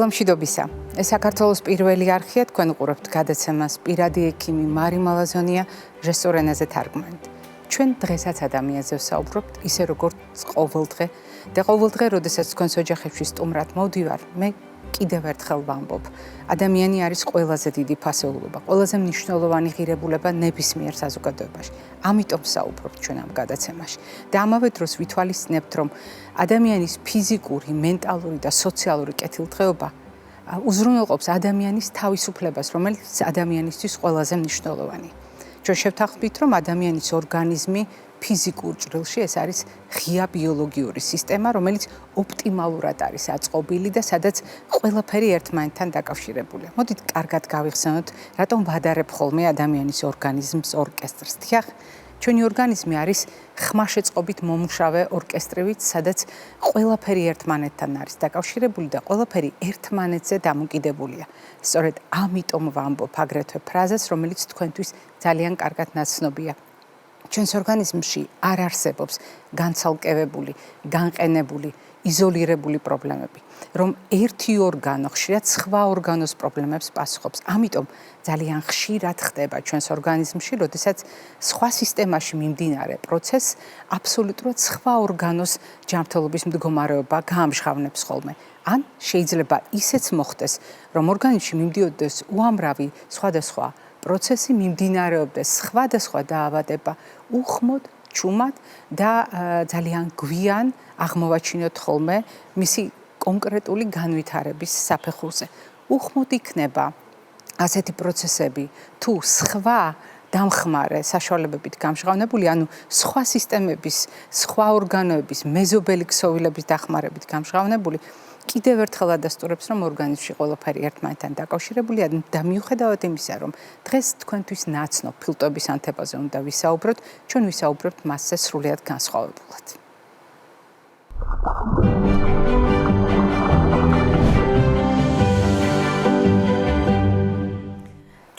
დილამშვიდობისა. ეს საქართველოს პირველი არხია, თქვენ უყურებთ გადაცემას პირადი ექიმი მარი მალაზონია ჟესტურ ენაზე თარგმნით. ჩვენ დღესაც ადამიანზე ვსაუბრობთ, ისე როგორც ყოველდღე. და ყოველდღე, როდესაც თქვენს ოჯახებში სტუმრად მოვდივარ, მე კიდევ ერთხელ ვამბობ. ადამიანი არის ყველაზე დიდი ფასეულობა, ყველაზე მნიშვნელოვანი ღირებულება ნებისმიერ საზოგადოებაში. ამიტომ ვსაუბრობთ ჩვენ ამ გადაცემაში. და ამავე დროს ვითვალისწინებთ, რომ ადამიანის ფიზიკური, მენტალური და სოციალური კეთილდღეობა უზრუნველყოფს ადამიანის თავისუფლებას, რომელიც ადამიანისთვის ყველაზე მნიშვნელოვანია. ჩვენ შევთანხმდით, რომ ადამიანის ორგანიზმი ფიზიკურ ჭრილში ეს არის ღია ბიოლოგიური სისტემა, რომელიც ოპტიმალურად არის აწყობილი და სადაც ყველაფერი ერთმანეთთან დაკავშირებულია. მოდით კარგად გავიხსენოთ, რატომ ვადარებ ხოლმე ადამიანის ორგანიზმს ორკესტრს. თქო, ჩვენი ორგანიზმი არის ხმაშეწყობით მომუშავე ორკესტრივით, სადაც ყველაფერი ერთმანეთთან არის დაკავშირებული და ყველაფერი ერთმანეთზე დამოკიდებულია. სწორედ ამიტომ ვამბობ აგრეთვე ფრაზას, რომელიც თქვენთვის ძალიან კარგად ნაცნობია. ჩვენს ორგანიზმში არ არსებობს განცალკევებული, განყენებული, იზოლირებული პრობლემები, რომ ერთი ორგანო ხშირად სხვა ორგანოს პრობლემებს პასუხობს. ამიტომ ძალიან ხშირად ხდება ჩვენს ორგანიზმში, როდესაც სხვა სისტემაში მიმდინარე პროცესს აბსოლუტურად სხვა ორგანოს ჯანმრთელობის მდგომარეობა გაამჟღავნებს ხოლმე. ან შეიძლება ისეც მოხდეს, რომ ორგანიზმში მიმდიოდეს უამრავი სხვადასხვა პროცესი, მიმდინარეობდეს სხვადასხვა დაავადება უხმოდ, ჩუმად და ძალიან გვიან აღმოვაჩინოთ ხოლმე მისი კონკრეტული განვითარების საფეხურზე. უხმოდ იქნება ასეთი პროცესები თუ სხვა დამხმარე საშუალებებით გამჟღავნებული, ანუ სხვა სისტემების, სხვა ორგანოების, მეზობელი ქსოვილების დახმარებით გამჟღავნებული, კიდევ ერთხელ ადასტურებს, რომ ორგანიზმში ყველაფერი ერთმანეთთან დაკავშირებულია და მიუხედავად იმისა, რომ დღეს თქვენთვის ნაცნობ ფილტვების ანთებაზე უნდა ვისაუბროთ, ჩვენ ვისაუბრებთ მასზე სრულიად განსხვავებულად.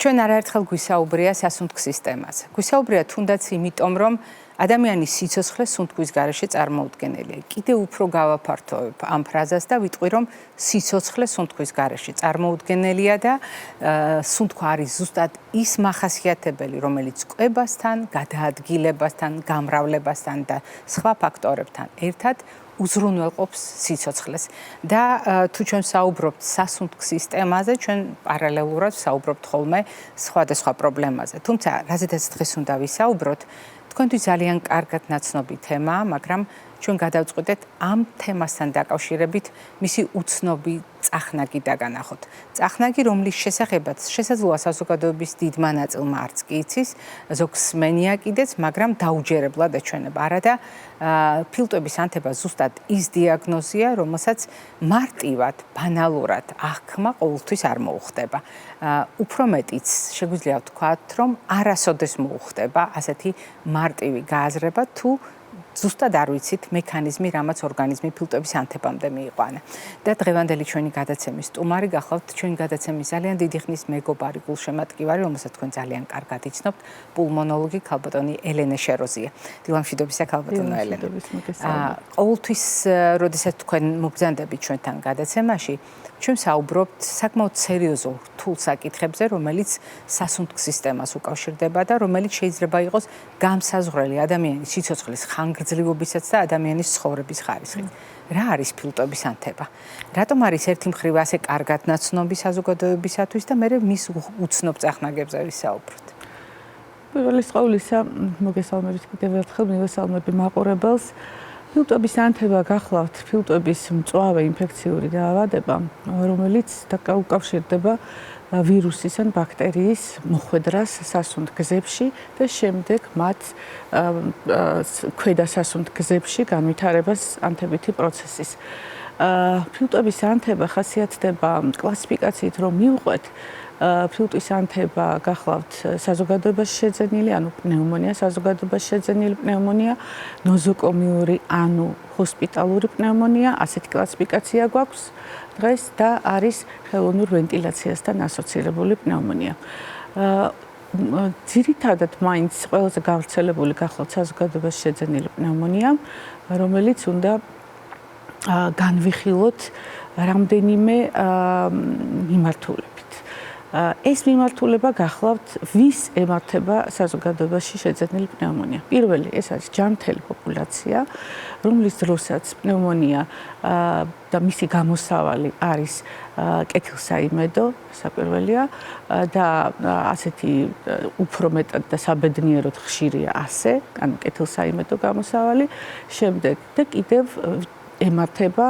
ჩვენ არაერთხელ გვისაუბრია სასუნთქ სისტემაზე. გვისაუბრია თუნდაც იმიტომ, რომ ადამიანის სიცოცხლე სუნთქვის გარეშე წარმოუდგენელია. კიდევ უფრო გავაფართოვებ ამ ფრაზას და ვიტყვი, რომ სიცოცხლე სუნთქვის გარეშე წარმოუდგენელია და სუნთქვა არის ზუსტად ის მახასიათებელი, რომელიც კვებასთან, გადაადგილებასთან, გამრავლებასთან და სხვა ფაქტორებთან ერთად უზრუნველყოფს სიცოცხლეს. და თუ ჩვენ საუბრობთ სასუნთქ სისტემაზე, ჩვენ პარალელურად საუბრობთ ხოლმე სხვადასხვა პრობლემაზე. თუმცა, რაზედაც დღეს უნდა ვისაუბროთ, თქვენთვის ძალიან კარგად ნაცნობი თემა, მაგრამ ჩვენ გადავწყვიტეთ ამ თემასთან დაკავშირებით მისი უცნობი წახნაგი დაგანახოთ. წახნაგი, რომლის შესახებაც შესაძლოა საზოგადოების დიდმა ნაწილმა არც კი იცის, ზოგს სმენია კიდეც, მაგრამ დაუჯერებლად ეჩვენება. არადა ფილტვების ანთება ზუსტად ის დიაგნოზია, რომელსაც მარტივად, ბანალურად აღქმა ყოველთვის არ მოუხდება. უფრო მეტიც შეგვიძლია ვთქვათ, რომ არასოდეს მოუხდება ასეთი მარტივი გააზრება, თუ ზუსტად არ ვიცით მექანიზმი, რამაც ორგანიზმი ფილტვების ანთებამდე მიიყვანა. და დღევანდელი ჩვენი გადაცემის სტუმარი გახლავთ ჩვენი გადაცემის ძალიან დიდი ხნის მეგობარი, გულშემატკივარი, რომელსაც თქვენ ძალიან კარგად იცნობთ, პულმონოლოგი ქალბატონი ელენე შეროზია. დილამშვიდობისა ქალბატონო ელენე. ყოველთვის, როდესაც თქვენ მობრძანდებით ჩვენთან გადაცემაში, ჩვენ საუბრობთ საკმაოდ სერიოზულ რთულ საკითხებზე, რომელიც სასუნთქ სისტემას უკავშირდება და რომელიც შეიძლება იყოს განსაზღვრელი ადამიანის სიცოცხლის ხანგრძლივობისაც და ადამიანის ცხოვრების ხარისხით. რა არის ფილტვების ანთება? რატომ არის ერთი მხრივ ასე კარგად ნაცნობი საზოგადოებისათვის და მერე მის უცნობ წახნაგებზე ვისაუბროთ? პირველი ყოვლისა, მოგესალმებით კიდევ ერთხელ, მივესალმები მაყურებელს. ფილტვების ანთება გახლავთ ფილტვების მწვავე ინფექციური დაავადება, რომელიც უკავშირდება ვირუსის ან ბაქტერიის მოხვედრას სასუნთქ გზებში და შემდეგ მათ ქვედა სასუნთქ გზებში განვითარებას ანთებითი პროცესის. ფილტვების ანთება ხასიათდება კლასიფიკაციით, რომ მივყვეთ ფილტვის ანთება გახლავთ საზოგადოებაში შეძენილი, ანუ პნევმონია, საზოგადოებაში შეძენილი პნევმონია, ნოზოკომიური, ანუ ჰოსპიტალური პნევმონია, ასეთი კლასიფიკაცია გვაქვს დღეს და არის ხელოვნურ ვენტილაციასთან ასოცირებული პნევმონია. ძირითადად მაინც ყველაზე გავრცელებული გახლავთ საზოგადოებაში შეძენილი პნევმონია, რომელიც უნდა განვიხილოთ რამდენიმე მიმართულებით. ეს მიმართულება გახლავთ ვის ემართება საზოგადოებაში შეძენილი პნევმონია. პირველი ეს არის ჯანმრთელი პოპულაცია, რომლის დროსაც პნევმონია და მისი გამოსავალი არის კეთილსაიმედო, საკვირველია და ასეთი უფრო მეტად და საბედნიეროდ ხშირია ასე, ანუ კეთილსაიმედო გამოსავალი, შემდეგ და კიდევ ემართება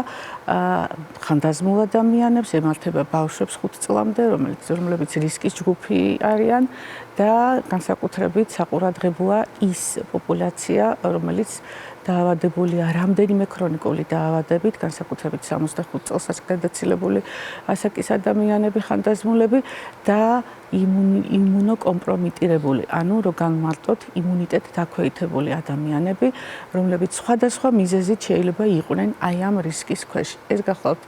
ხანდაზმულ ადამიანებს, ემართება ბავშვებს 5 წლამდე, რომლებიც რისკის ჯგუფი არიან და განსაკუთრებით საყურადღებოა ის პოპულაცია, რომელიც დაავადებულია რამდენიმე ქრონიკული დაავადებით, განსაკუთრებით 65 წელსაც გადაცილებული ასაკის ადამიანები, ხანდაზმულები და იმუნოკომპრომიტირებული, ანუ რო განმარტოთ იმუნიტეტ დაქვეითებული ადამიანები, რომლებიც სხვადასხვა მიზეზით შეიძლება იყვნენ აი ამ რისკის ქვეშ. ეს გახლავთ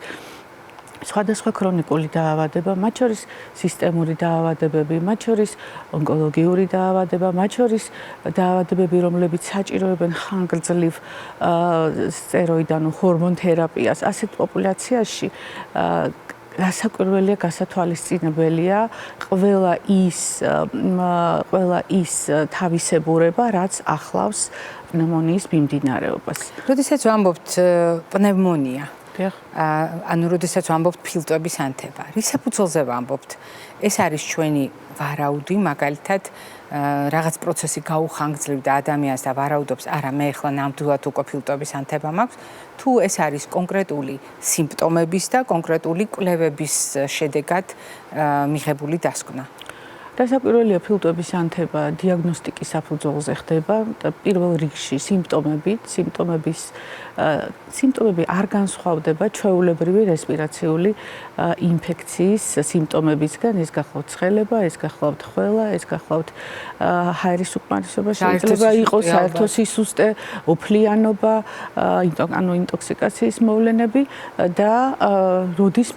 სხვადასხვა ქრონიკული დაავადება, მათ შორის სისტემური დაავადებები, მათ შორის ონკოლოგიური დაავადება, მათ შორის დაავადებები, რომლებიც საჭიროებენ ხანგრძლივ სტეროიდ ანუ ჰორმონ თერაპიას. ასეთ პოპულაციაში გასაკვირველია, გასათვალისწინებელია ყველა ის თავისებურება, რაც ახლავს პნევმონიის მიმდინარეობას. როდესაც ვამბობთ პნევმონია, დიახ. ანუ როდესაც ვამბობთ ფილტვების ანთება, რის საფუძველზე ვამბობთ? ეს არის ჩვენი ვარაუდი, მაგალითად, რაღაც პროცესი გაუხანგრძლივდა ადამიანს და ვარაუდობს, არა მე ახლა ნამდვილად უკვე ფილტვების ანთება მაქვს, თუ ეს არის კონკრეტული სიმპტომების და კონკრეტული კვლევების შედეგად მიღებული დასკვნა. დასაკვირველია ფილტვების ანთება დიაგნოსტიკის საფუძველზე ხდება და პირველ რიგში სიმპტომები არ განსხვავდება ჩვეულებრივი რესპირაციული ინფექციის სიმპტომებისგან, ეს გახლავთ ცხელება, ეს გახლავთ ხველა, ეს გახლავთ ჰაერის უკმარისობა, შეიძლება იყოს საერთო სისუსტე, ოფლიანობა, ანუ ინტოქსიკაციის მოვლენები და როდის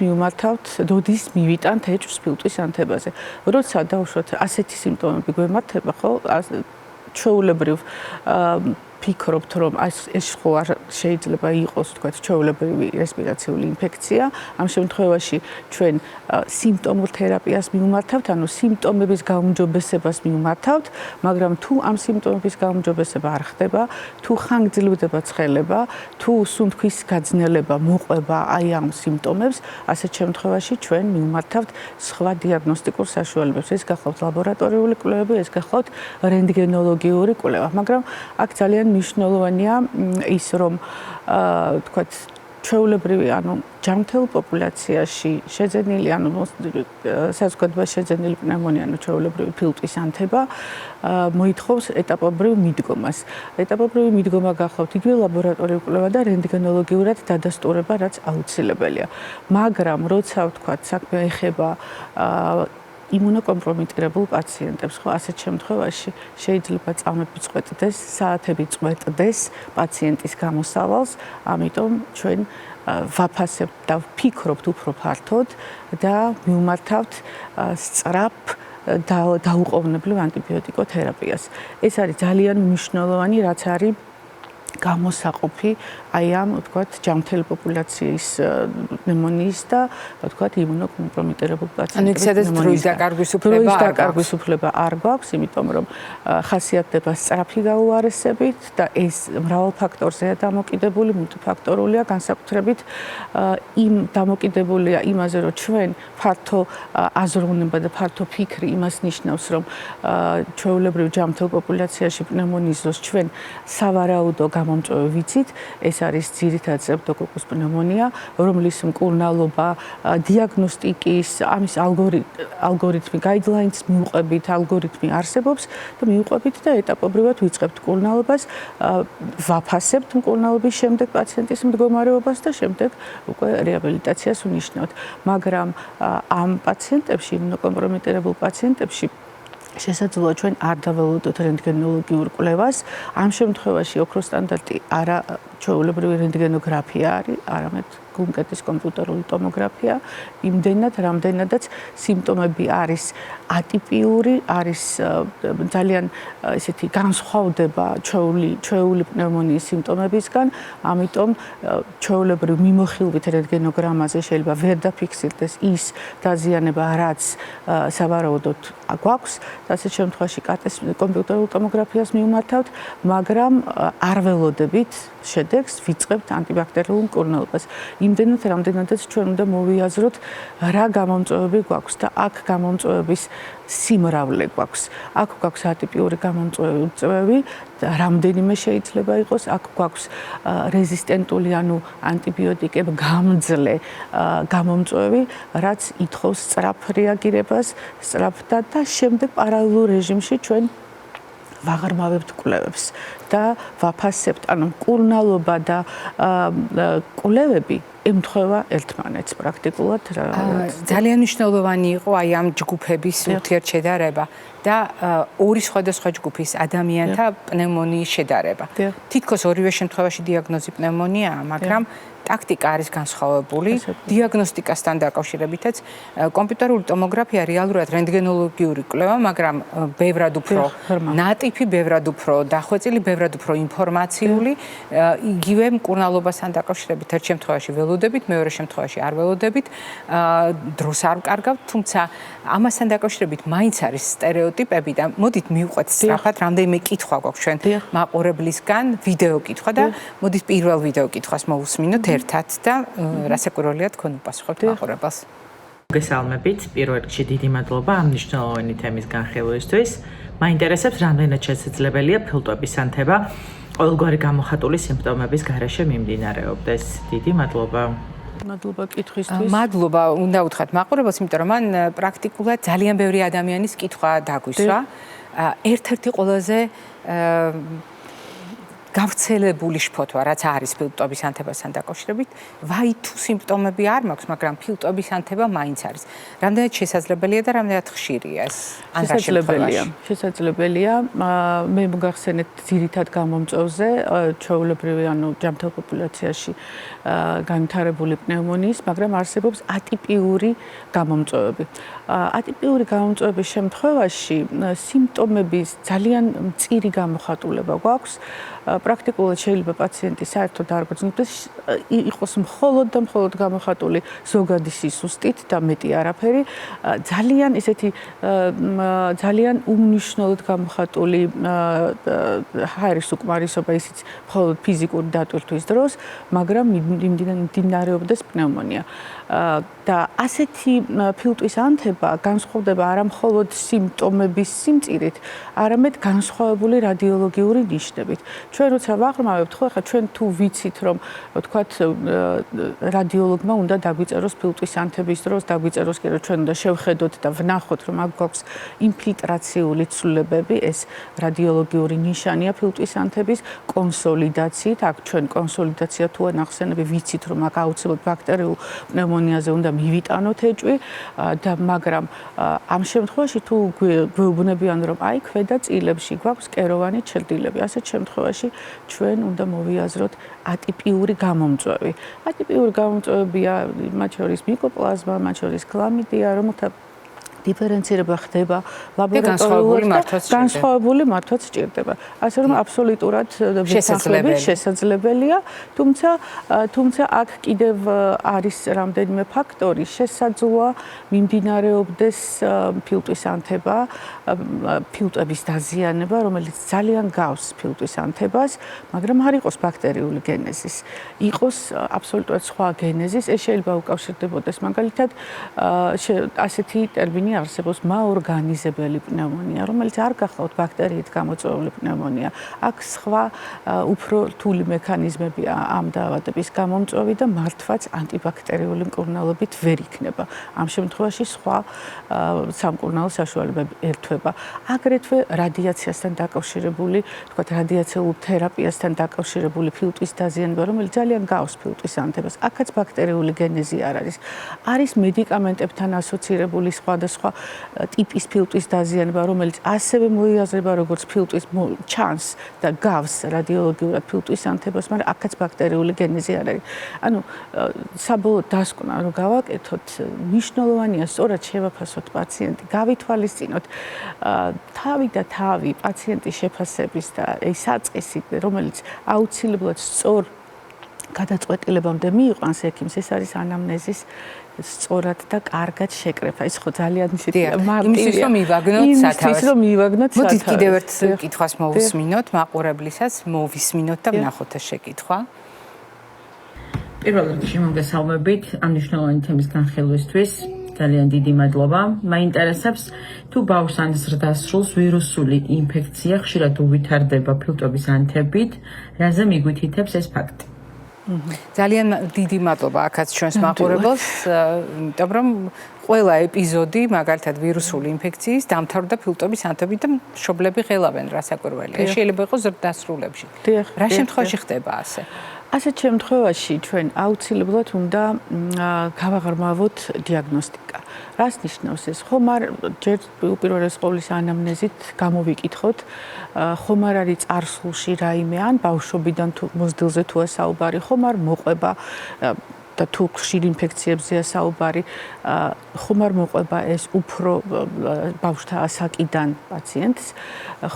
მივიტანთ ეჭვს ფილტვის ანთებაზე. როცა დავუშვათ ასეთი სიმპტომები გვემართება, ხო, ჩვეულებრივ ფიქრობთ, რომ ეს ხო არ შეიძლება იყოს, თქვათ, ჩვეულებრივი რესპირაციული ინფექცია. ამ შემთხვევაში ჩვენ სიმპტომურ თერაპიას მივმართავთ, ანუ სიმპტომების გაუმჯობესებას მივმართავთ, მაგრამ თუ ამ სიმპტომების გაუმჯობესება არ ხდება, თუ ხანგრძლივდება ცხელება, თუ სუნთქვის გაძნელება მოყვება აი ამ სიმპტომებს, ასეთ შემთხვევაში ჩვენ მივმართავთ სხვა დიაგნოსტიკურ საშუალებებს. ეს გახლავთ ლაბორატორიული კვლევები, ეს გახლავთ რენტგენოლოგიური კვლევა, მაგრამ აქ ძალიან მნიშვნელოვანია ის, რომ თქვათ, ჩვეულებრივი, ანუ ჯანმრთელ პოპულაციაში შეძენილი, ანუ საზოგადოებაში შეძენილი პნევმონია, ანუ ჩვეულებრივი ფილტვის ანთება მოითხოვს ეტაპობრივ მიდგომას. ეტაპობრივი მიდგომა გახლავთ იგივე ლაბორატორიული კვლევა და რენტგენოლოგიურად დადასტურება, რაც აუცილებელია. მაგრამ როცა ვთქვათ, საქმე ეხება იმუნოკომპრომიტირებულ პაციენტებს, ხო, ასეთ შემთხვევაში შეიძლება წამები წვეტდეს, საათები წვეტდეს პაციენტის გამოსავალს, ამიტომ ჩვენ ვაფასებთ და ვფიქრობთ უფრო ფართოდ და მივმართავთ სწრაფ დაუყოვნებლივ ანტიბიოტიკოთერაპიას. ეს არის ძალიან მნიშვნელოვანი, რაც არის გამოსაყოფი აი ამ, ვთქვათ, ჯანმრთელი პოპულაციის პნევმონიის და, ვთქვათ, იმუნოკომპრომიტირებულ პაციენტების დროის დაკარგვის უფლება არ გვაქვს, იმიტომ რომ ხასიათდება სწრაფი გაუარესებით და ეს მრავალ ფაქტორზეა დამოკიდებული, მულტიფაქტორულია, განსაკუთრებით დამოკიდებულია იმაზე, რომ ჩვენ ფართო აზროვნება და ფართო ფიქრი იმას ნიშნავს, რომ ჩვეულებრივ ჯანმრთელ პოპულაციაში პნევმონიის დროს ჩვენ სავარაუდო გამომწვევი ვიცით, ეს არის ძირითადად სტრეპტოკოკუს პნევმონია, რომლის მკურნალობა დიაგნოსტიკის ამის ალგორითმი, guidelines მიუყვებით, ალგორითმი არსებობს და მიუყვებით და ეტაპობრივად ვიწყებთ მკურნალობას, ვაფასებთ მკურნალობის შემდეგ პაციენტის მდგომარეობას და შემდეგ უკვე რეაბილიტაციას ვნიშნავთ. მაგრამ ამ პაციენტებში, იმუნოკომპრომიტირებულ პაციენტებში შესაძლოა ჩვენ არ დაველოდოთ რენტგენოლოგიურ კვლევას. ამ შემთხვევაში ოქროს სტანდარტი არა ჩვეულებრივი რენტგენოგრაფია არის, არამედ გულმკერდის კომპიუტერული ტომოგრაფია, იმდენად, რამდენადაც სიმპტომები არის ატიპიური, არის ძალიან ესეთი განსხვავდება ჩვეული პნევმონიის სიმპტომებისგან, ამიტომ ჩვეულებრივ მიმოხილვით რენტგენოგრამაზე შეიძლება ვერ დაფიქსირდეს ის დაზიანება, რაც სავარაუდოდ გვაქვს, ასეთ შემთხვევაში კატეს კომპიუტერულ ტომოგრაფიას მივმართავთ, მაგრამ არ ველოდებით შედეგს, ვიწყებთ ანტიბაქტერიულ მკურნალობას. იმდენად, რამდენადაც ჩვენ უნდა მოვიაზროთ, რა გამომწვევები გვაქვს და აქ გამომწვევების სიმრავლე გვაქვს. აქ გვაქვს ატიპიური გამომწვევები, რამდენიმე შეიძლება იყოს, აქ გვაქვს რეზისტენტული, ანუ ანტიბიოტიკებ გამძლე გამომწვევი, რაც ითხოვს სწრაფ რეაგირებას, სწრაფ და შემდეგ პარალელურ რეჟიმში ჩვენ ვაღრმავებთ კვლევებს და ვაფასებთ, ანუ მკურნალობა და კვლევები ემთხვევა ერთმანეთს პრაქტიკულად. ძალიან მნიშვნელოვანი იყო აი ამ ჯგუფების ურთიერთშედარება და ორი სხვადასხვა ჯგუფის ადამიანთა პნევმონიის შედარება. თითქოს ორივე შემთხვევაში დიაგნოზი პნევმონიაა, მაგრამ ტაქტიკა არის განსხვავებული. დიაგნოსტიკასთან დაკავშირებითაც კომპიუტერული ტომოგრაფია რეალურად რენტგენოლოგიური კვლევა, მაგრამ ბევრად უფრო ნატიფი, ბევრად უფრო დახვეწილი, ბევრად უფრო ინფორმაციული, იგივე მკურნალობასთან დაკავშირებით ერთ შემთხვევაში ველოდებით, მეორე შემთხვევაში არ ველოდებით, დროს არ ვკარგავთ, თუმცა ამასთან დაკავშირებით მაინც არის სტერეოტიპები და მოდით მივყვეთ სწრაფად, რამდენიმე კითხვა გვაქვს ჩვენ მაყურებლისგან, ვიდეო კითხვა და მოდით პირველ ვიდეო კითხვას მოვუსმინოთ ერთად და რასაკვირველია თქვენ უპასუხებთ მაყურებელს. გესალმებით, პირველ რიგში დიდი მადლობა ამ მნიშვნელოვანი თემის განხილვისთვის. მაინტერესებს, რამდენად შესაძლებელია ფილტვების ანთება ყოველგვარი გამოხატული სიმპტომების გარეშე მიმდინარეობდეს. დიდი მადლობა. მადლობა კითხვისთვის. მადლობა უნდა უთხრათ მაყურებელს, იმიტომ რომ მან პრაქტიკულად ძალიან ბევრი ადამიანის კითხვა დაგვისვა. ერთ-ერთი ყველაზე გავრცელებული შფოთვა, რაც არის ფილტვების ანთებასთან დაკავშირებით, ვაი თუ სიმპტომები არ მაქვს, მაგრამ ფილტვების ანთება მაინც არის. რამდენად შესაძლებელია და რამდენად ხშირია ეს? შესაძლებელია. მე მოგახსენეთ ძირითად გამომწვევზე, ჩვეულებრივი, ანუ ჯამთელ პოპულაციაში განვითარებული პნევმონიის, მაგრამ არსებობს ატიპიური გამომწვევები. ატიპიური გამომწვევების შემთხვევაში სიმპტომების ძალიან მწირი გამოხატულება გვაქვს. პრაქტიკულად შეიძლება პაციენტი საერთოდ არ გრძნობს, იყოს მხოლოდ და მხოლოდ გამოხატული ზოგადი სისუსტით და მეტი არაფერი, ძალიან ესეთი ძალიან უმნიშვნელოდ გამოხატული ჰაერის უკმარისობა, ისიც მხოლოდ ფიზიკური დატვირთვის დროს, მაგრამ მიმდინარეობდეს პნევმონია. და ასეთი ფილტვის ანთება განსხვავდება არა მხოლოდ სიმპტომების სიმწირით, არამედ განსხვავებული რადიოლოგიური ნიშნებით. ჩვენ როცა ვაღრმავებთ, ხო, ახლა ჩვენ თუ ვიცით, რომ ვთქვათ, რადიოლოგმა უნდა დაგვიწეროს ფილტვის ანთების დროს, დაგვიწეროს კი, რომ ჩვენ უნდა შევხედოთ და ვნახოთ, რომ აქ გვაქვს ინფილტრაციული ცვლილებები, ეს რადიოლოგიური ნიშანია ფილტვის ანთების კონსოლიდაციით. აქ ჩვენ კონსოლიდაცია თუ არ ნახსენები, ვიცით, რომ აქ აუცილებლად ბაქტერიულ პნევმონიაზე უნდა მივიტანოთ ეჭვი და მაგრამ ამ შემთხვევაში თუ გვეუბნებიან, რომ აი ქვედა წილებში გვაქვს კეროვანი ჩრდილები, ასეთ შემთხვევაში ჩვენ უნდა მოვიაზროთ ატიპიური გამომწვევი. ატიპიური გამომწვევებია მათ შორის მიკოპლაზმა, მათ შორის ქლამიდია, რომელთა დიფერენცირება ხდება ლაბორატორიულად და განსხვავებული მართვაც სჭირდება. ასე რომ აბსოლუტურად შესაძლებელია, თუმცა აქ კიდევ არის რამდენიმე ფაქტორი, შესაძლოა მიმდინარეობდეს ფილტვის ანთება, ფილტვების დაზიანება, რომელიც ძალიან გავს ფილტვის ანთებას, მაგრამ არ იყოს ბაქტერიული გენეზის. იყოს აბსოლუტურად სხვა გენეზის, ეს შეიძლება უკავშირდებოდეს მაგალითად ასეთი ტერმინი არსებობს მაორგანიზებელი პნევმონია, რომელიც არ გახლავთ ბაქტერიით გამოწვეული პნევმონია. აქ სხვა უფრო რთული მექანიზმებია ამ დაავადების გამომწვევი და მართვაც ანტიბაქტერიული მკურნალობით ვერ იქნება. ამ შემთხვევაში სხვა სამკურნალო საშუალებები ერთვება. აგრეთვე რადიაციასთან დაკავშირებული, თქვათ რადიაციულ თერაპიასთან დაკავშირებული ფილტვის დაზიანება, რომელიც ძალიან გავს ფილტვის ანთებას. აქაც ბაქტერიული გენეზი არ არის. არის მედიკამენტებთან ასოცირებული სხვადასხვა სხვადასხვა ტიპის ფილტვის დაზიანება, რომელიც ასევე მოიაზრება როგორც ფილტვის ჩანს და გავს რადიოლოგიურად ფილტვის ანთებას, მაგრამ აქაც ბაქტერიული გენეზი არ არის. ანუ საბოლოოდ დასკვნა რომ გავაკეთოთ, მნიშვნელოვანია სწორად შევაფასოთ პაციენტი, გავითვალისწინოთ თავი და თავი პაციენტის შეფასების და ეს საწყისი, რომელიც აუცილებლად სწორ გადაწყვეტილებამდე მიიყვანს ექიმს, ეს არის ანამნეზის სწორად და კარგად შეკრება. ეს ხო ძალიან მარტივია. იმისთვის რომ მივაგნოთ სათავეს. იმისთვის რომ მივაგნოთ სათავეს. მოდით კიდევ ერთ კითხვას მოვისმინოთ, მაყურებლისას მოვისმინოთ და ვნახოთ ეს შეკითხვა. პირველ რიგში მოგესალმებით ამ მნიშვნელოვანი თემის განხილვისთვის. ძალიან დიდი მადლობა. მაინტერესებს თუ ბავშვს ან ზრდასრულს ვირუსული ინფექცია ხშირად უვითარდება ფილტვების ანთებით, რაზე მიგვითითებს ეს ფაქტი? ძალიან დიდი მადლობა აქაც ჩვენს მაყურებელს, იმიტომ რომ ყველა ეპიზოდი მაგალითად ვირუსული ინფექციის დამთავრდა ფილტვების ანთებით და მშობლები ღელავენ რა საკვირველია. შეიძლება იყოს ზრდასრულებში. რა შემთხვევაში ხდება ასე? ასეთ შემთხვევაში ჩვენ აუცილებლად უნდა გავაღრმავოთ დიაგნოსტიკა. რას ნიშნავს ეს? ხომ არ ჯერ უპირველეს ყოვლისა ანამნეზით გამოვიკითხოთ, ხომ არ არის წარსულში რაიმე ან ბავშვობიდან თუ მოზრდილზე თუა საუბარი, ხომ არ მოყვება და თუ ხშირ ინფექციებზეა საუბარი, ხომ არ მოყვება ეს უფრო ბავშვთა ასაკიდან პაციენტს,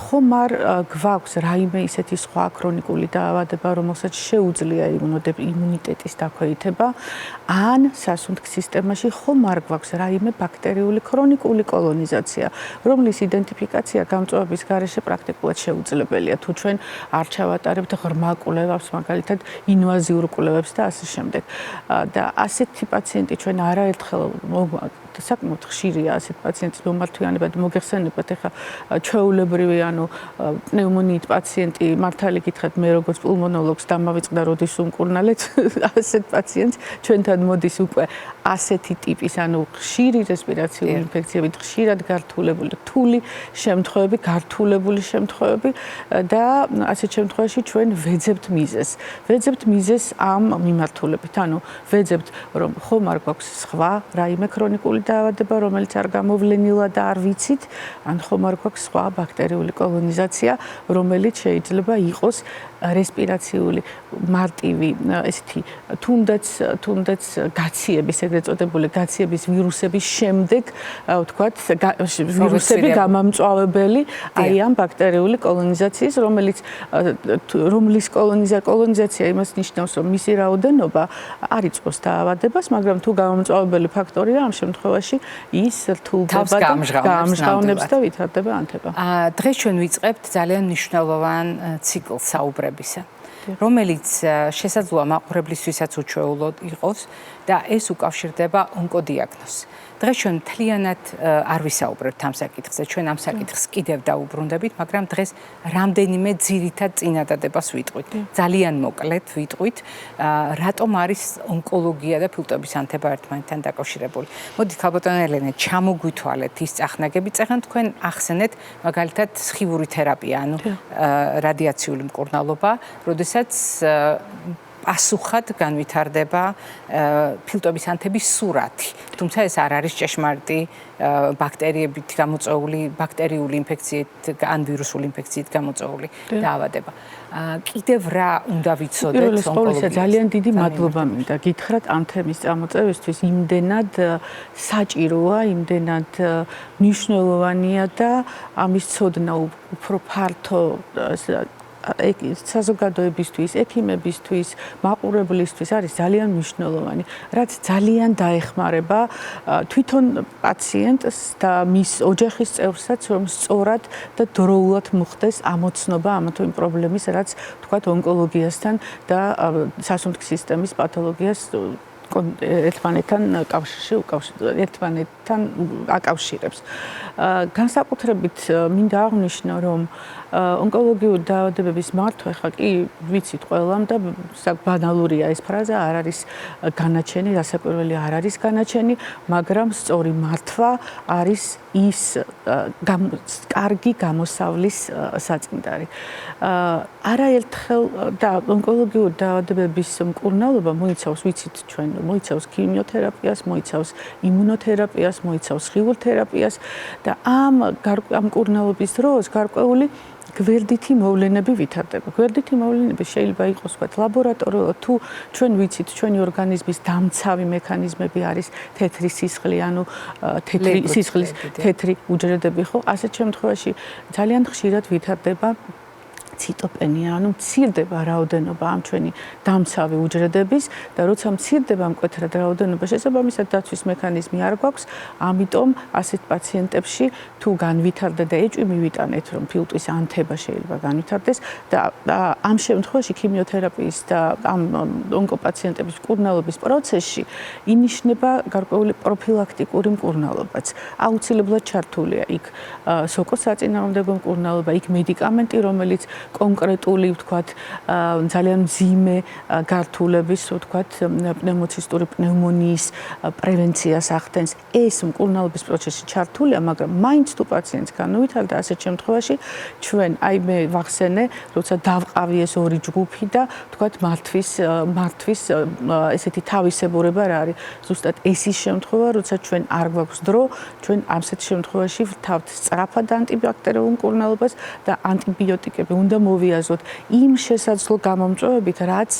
ხომ არ გვაქვს რაიმე ისეთი სხვა ქრონიკული დაავადება, რომელსაც შეუძლია იმუნიტეტის დაქვეითება, ან სასუნთქ სისტემაში ხომ არ გვაქვს რაიმე ბაქტერიული ქრონიკული კოლონიზაცია, რომლის იდენტიფიკაცია გამწვავების გარეშე პრაქტიკულად შეუძლებელია, თუ ჩვენ არ ჩავატარებთ ღრმა კვლევებს, მაგალითად ინვაზიურ კვლევებს და ასე შემდეგ. და ასეთი პაციენტი ჩვენ არაერთხელ საკმაოდ ხშირია ასეთ პაციენტის მომართვიანება და მოგეხსენებათ ახლა ჩვეულებრივი ანუ პნევმონიით პაციენტი მართალი გითხრათ მე როგორც პულმონოლოგს დამავიწყდა როდის უმკურნალეთ ასეთ პაციენტს ჩვენთან მოდის უკვე ასეთი ტიპის ანუ ხშირი რესპირაციული ინფექციებით ხშირად გართულებული რთული შემთხვევები გართულებული შემთხვევები და ასეთ შემთხვევაში ჩვენ ვეძებთ მიზეზს ამ მიმართულებით ანუ ვეძებთ რომ ხომ არ გვაქვს სხვა რაიმე ქრონიკული დაავადება, რომელიც არ გამოვლენილა და არ ვიცით, ან ხომ არ გვაქვს სხვა ბაქტერიული კოლონიზაცია, რომელიც შეიძლება იყოს რესპირაციული მარტივი ესეთი თუნდაც გაციების ეგრეთ წოდებული გაციების ვირუსების შემდეგ ვთქვათ ვირუსები გამამწვავებელი აი ამ ბაქტერიული კოლონიზაციის რომლის კოლონიზაცია იმას ნიშნავს რომ მისი რაოდენობა არ იწყოს დაავადებას მაგრამ თუ გამამწვავებელი ფაქტორია ამ შემთხვევაში ის რთულდება და გაამჟღავნებს და ვითარდება ანთება. დღეს ჩვენ ვიწყებთ ძალიან მნიშვნელოვან ციკლს საუბრებისა, რომელიც შესაძლოა მაყურებლისთვისაც უჩვეულო იყოს და ეს უკავშირდება ონკოდიაგნოზს. დღეს ჩვენ მთლიანად არ ვისაუბრებთ ამ საკითხზე, ჩვენ ამ საკითხს კიდევ დაუბრუნდებით, მაგრამ დღეს რამდენიმე ძირითად წინადადებას ვიტყვით. ძალიან მოკლედ ვიტყვით, რატომ არის ონკოლოგია და ფილტვების ანთება ერთმანეთთან დაკავშირებული. მოდით ქალბატონო ელენე, ჩამოგვითვალეთ ის წახნაგები, წეგან თქვენ ახსენეთ მაგალითად სხივური თერაპია, ანუ რადიაციული მკურნალობა, როდესაც პასუხად განვითარდება ფილტვების ანთების სურათი. თუმცა ეს არ არის ჭეშმარიტი ბაქტერიებით გამოწვეული, ბაქტერიული ინფექციით ან ვირუსული ინფექციით გამოწვეული დაავადება. კიდევ რა უნდა ვიცოდეთ ონკოლოგიაში? ძალიან დიდი მადლობა მინდა გითხრათ ამ თემის წამოწევისთვის. იმდენად საჭიროა, იმდენად მნიშვნელოვანია და ამის ცოდნა უფრო ფართო საზოგადოებისთვის, ექიმებისთვის, მაყურებლისთვის არის ძალიან მნიშვნელოვანი, რაც ძალიან დაეხმარება თვითონ პაციენტს და მის ოჯახის წევრსაც, რომ სწორად და დროულად მოხდეს ამოცნობა ამა თუ იმ პრობლემის, რაც თქვათ ონკოლოგიასთან და სასუნთქ სისტემის პათოლოგიას ერთმანეთთან აკავშირებს. განსაკუთრებით მინდა აღვნიშნო, რომ ონკოლოგიური დაავადებების მართვა ხა კი ვიცით ყველამ და ბანალურია ეს ფრაზა, არ არის განაჩენი, რასაკვირველი არ არის განაჩენი, მაგრამ სწორი მართვა არის ის კარგი გამოსავლის საწინდარი. არაერთხელ და ონკოლოგიური დაავადებების მკურნალობა მოიცავს, ვიცით ჩვენ, მოიცავს ქიმიოთერაპიას, მოიცავს იმუნოთერაპიას, მოიცავს ხილულ თერაპიას და ამ მკურნალობის დროს გარკვეული გვერდითი მოვლენები ვითარდება. გვერდითი მოვლენები შეიძლება იყოს ვთქვათ ლაბორატორიულად თუ ჩვენ ვიცით ჩვენი ორგანიზმის დამცავი მექანიზმები არის თეთრი სისხლი, ანუ თეთრი სისხლის თეთრი უჯრედები ხო? ასეთ შემთხვევაში ძალიან ხშირად ვითარდება ციტოპენია, ანუ მცირდება რაოდენობა ამ ჩვენი დამცავი უჯრედების და როცა მცირდება მკვეთრად რაოდენობა, შესაბამისად დაცვის მექანიზმი არ გვაქვს, ამიტომ ასეთ პაციენტებში თუ განვითარდა და ეჭვი მივიტანეთ, რომ ფილტვის ანთება შეიძლება განვითარდეს და ამ შემთხვევაში ქიმიოთერაპიის და ამ ონკოპაციენტების მკურნალობის პროცესში ინიშნება გარკვეული პროფილაქტიკური მკურნალობაც. აუცილებლად ჩართულია იქ სოკოს საწინააღმდეგო მკურნალობა, იქ მედიკამენტი, რომელიც კონკრეტული ვთქვათ ძალიან მძიმე გართულების ვთქვათ პნევმოცისტური პნევმონიის პრევენციას ახდენს. ეს მკურნალობის პროცესი ჩართულია, მაგრამ მაინც თუ პაციენტს განუვითარდა ასეთ შემთხვევაში ჩვენ მე ვახსენე, როცა დავყავი ეს ორი ჯგუფი და ვთქვათ მართვის ესეთი თავისებურება რა არის. ზუსტად ეს ის შემთხვევა, როცა ჩვენ არ გვაქვს დრო, ჩვენ ასეთ შემთხვევაში ვთავთ სწრაფად ანტიბაქტერიულ მკურნალობას და ანტიბიოტიკები უნდა მოვიაზოთ იმ შესაძლო გამომწვევებით, რაც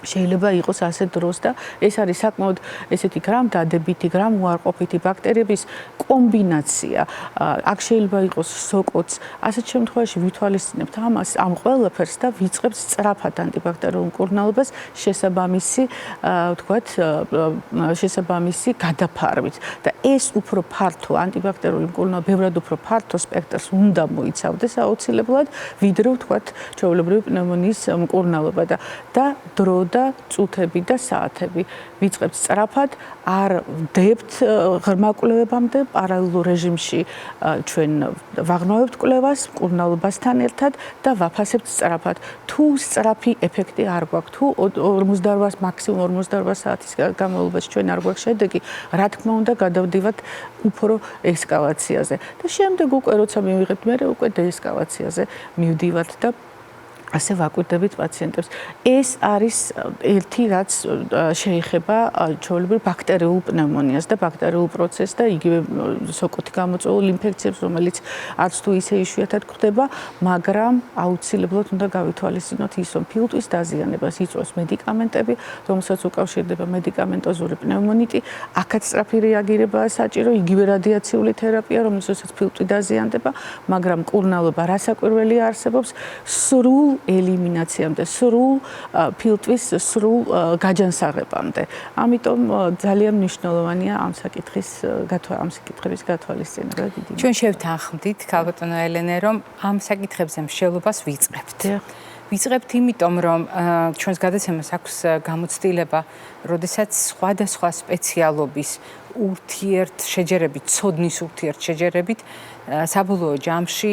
შეიძლება იყოს ასეთ დროს და ეს არის საკმაოდ ესეთი გრამდადებითი, გრამუარყოფითი ბაქტერიების კომბინაცია. აქ შეიძლება იყოს სოკოც. ასეთ შემთხვევაში ვითვალისწინებთ ამას, ამ ყველაფერს და ვიწყებთ სწრაფად ანტიბაქტერიულ მკურნალობას შესაბამისი გადაფარვით. და ეს უფრო ფართო ანტიბაქტერიული მკურნალობა, ბევრად უფრო ფართო სპექტრს უნდა მოიცავდეს აუცილებლად, ვიდრე ვთქვათ, ჩვეულებრივი პნევმონიის მკურნალობა და დრო და წუთები და საათები ვიწყებთ სწრაფად, არ ვდებთ ღრმა კვლევებამდე, პარალელურ რეჟიმში ჩვენ ვაღრმავებთ კვლევას მკურნალობასთან ერთად და ვაფასებთ სწრაფად. თუ სწრაფი ეფექტი არ გვაქვს, თუ 48 მაქსიმუმ 48 საათის განმავლობაში ჩვენ არ გვაქვს შედეგი, რა თქმა უნდა გადავდივართ უფრო ესკალაციაზე. და შემდეგ უკვე როცა მივიღებთ, მე უკვე დეესკალაციაზე მივდივართ და ასე ვაკვირდებით პაციენტებს. ეს არის ერთი, რაც შეეხება ჩვეულებრივ ბაქტერიულ პნევმონიას და ბაქტერიულ პროცესს და იგივე სოკოთი გამოწვეულ ინფექციებს, რომელიც არც თუ ისე იშვიათად გვხდება, მაგრამ აუცილებლად უნდა გავითვალისწინოთ ის, რომ ფილტვის დაზიანებას იწვევს მედიკამენტები, რომელსაც უკავშირდება მედიკამენტოზური პნევმონიტი, აქაც სწრაფი რეაგირებაა საჭირო, იგივე რადიაციული თერაპია, რომელსაც ფილტვი დაზიანდება, მაგრამ მკურნალობა რასაკვირველია არსებობს, სრულ ელიმინაციამდე, სრულ ფილტვის სრულ გაჯანსაღებამდე. ამიტომ ძალიან მნიშვნელოვანია ამ საკითხების გათვალისწინება. ჩვენ შევთანხმდით, ქალბატონო ელენე, რომ ამ საკითხებზე მსჯელობას ვიწყებთ. ვიწყებთ იმიტომ, რომ ჩვენს გადაცემას აქვს გამოცდილება, როდესაც სხვადასხვა სპეციალობის ცოდნის ურთიერთშეჯერებით საბოლოო ჯამში